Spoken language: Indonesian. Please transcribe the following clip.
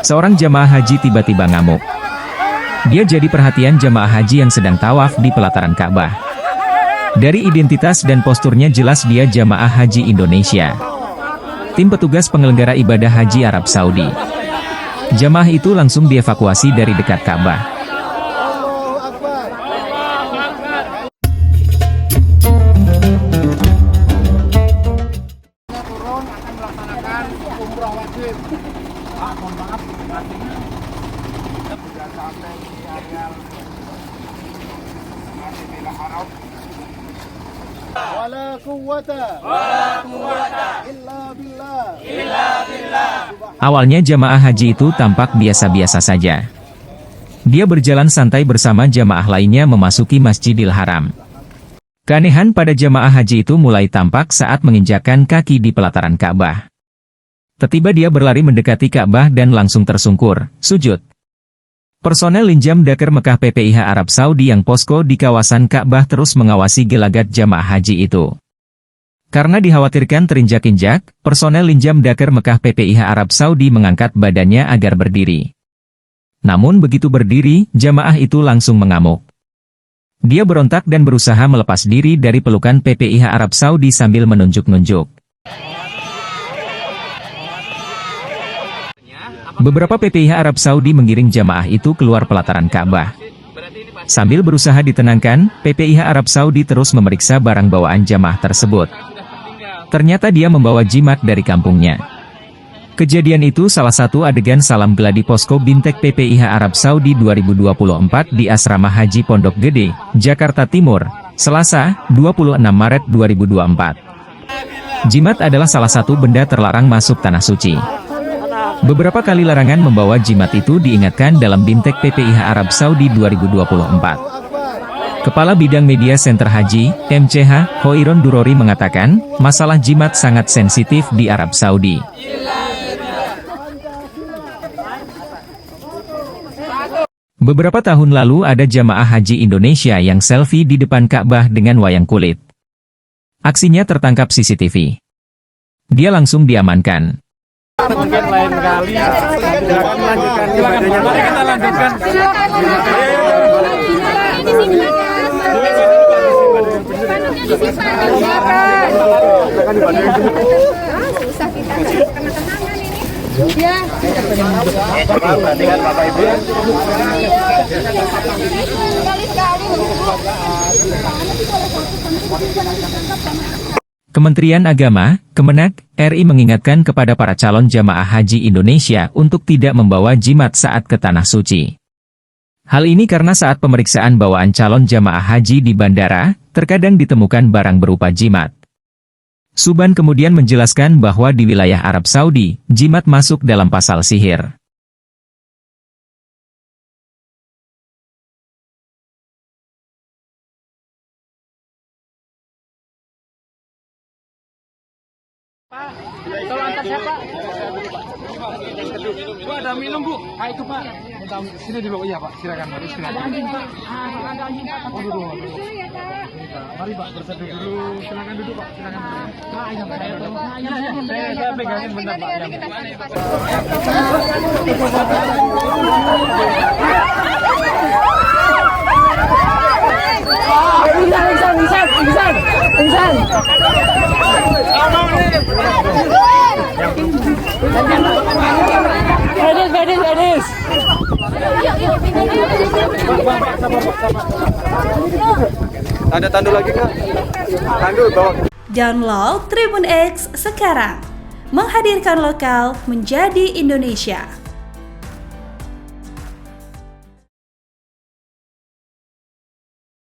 Seorang jamaah haji tiba-tiba ngamuk. Dia jadi perhatian jamaah haji yang sedang tawaf di pelataran Ka'bah. Dari identitas dan posturnya jelas dia jamaah haji Indonesia. Tim petugas penyelenggara ibadah haji Arab Saudi. Jamaah itu langsung dievakuasi dari dekat Ka'bah. Awalnya jamaah haji itu tampak biasa-biasa saja. Dia berjalan santai bersama jamaah lainnya memasuki Masjidil Haram. Keanehan pada jamaah haji itu mulai tampak saat menginjakkan kaki di pelataran Ka'bah. Tiba-tiba dia berlari mendekati Ka'bah dan langsung tersungkur, sujud. Personel Linjam Dakar Mekah PPIH Arab Saudi yang posko di kawasan Ka'bah terus mengawasi gelagat jamaah haji itu. Karena dikhawatirkan terinjak-injak, personel Linjam Dakar Mekah PPIH Arab Saudi mengangkat badannya agar berdiri. Namun begitu berdiri, jamaah itu langsung mengamuk. Dia berontak dan berusaha melepas diri dari pelukan PPIH Arab Saudi sambil menunjuk-nunjuk. Beberapa PPIH Arab Saudi mengiring jamaah itu keluar pelataran Ka'bah. Sambil berusaha ditenangkan, PPIH Arab Saudi terus memeriksa barang bawaan jamaah tersebut. Ternyata dia membawa jimat dari kampungnya. Kejadian itu salah satu adegan salam gladi posko Bintek PPIH Arab Saudi 2024 di Asrama Haji Pondok Gede, Jakarta Timur, Selasa, 26 Maret 2024. Jimat adalah salah satu benda terlarang masuk tanah suci. Beberapa kali larangan membawa jimat itu diingatkan dalam Bintek PPIH Arab Saudi 2024. Kepala Bidang Media Center Haji, MCH, Hoiron Durori mengatakan, masalah jimat sangat sensitif di Arab Saudi. Beberapa tahun lalu ada jamaah haji Indonesia yang selfie di depan Ka'bah dengan wayang kulit. Aksinya tertangkap CCTV. Dia langsung diamankan. Mungkin lain kali silakan melanjutkan ibadahnya. Mari kita lanjutkan. Kementerian Agama, Kemenak, RI mengingatkan kepada para calon jamaah haji Indonesia untuk tidak membawa jimat saat ke Tanah Suci. Hal ini karena saat pemeriksaan bawaan calon jamaah haji di bandara, terkadang ditemukan barang berupa jimat. Suban kemudian menjelaskan bahwa di wilayah Arab Saudi, jimat masuk dalam pasal sihir. Tolong antar siapa? Bu, ada minum Bu. Itu Pak. Sini dulu. Iya Pak, silakan. Ada anjing Pak. Ada anjing Pak. Oh, duduk. Mari Pak, bersatu dulu. Silakan duduk Pak. Silakan. Saya pegangin benar Pak. Insan. Gadis. Ada tandu lagi Kak? Tandu bawa. Download Tribun X sekarang. Menghadirkan lokal menjadi Indonesia.